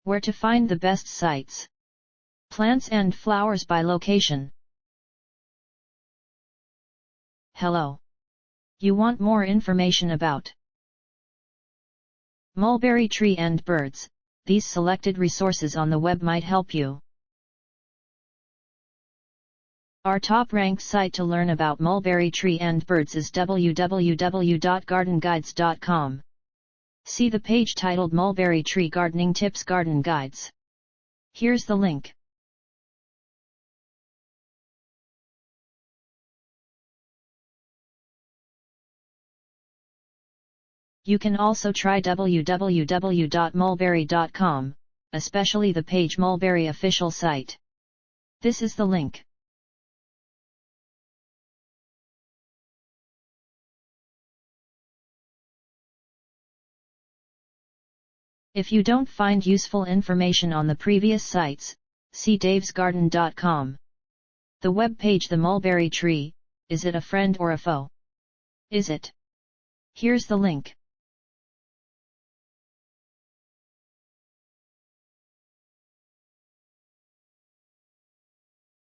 Where to find the best sites. Plants and flowers by location. Hello. You want more information about mulberry tree and birds? These selected resources on the web might help you. Our top-ranked site to learn about mulberry tree and birds is www.gardenguides.com. See the page titled Mulberry Tree Gardening Tips Garden Guides. Here's the link. You can also try www.mulberry.com, especially the page Mulberry official site. This is the link. If you don't find useful information on the previous sites, see davesgarden.com. The web page The Mulberry Tree, is it a friend or a foe? Is it? Here's the link.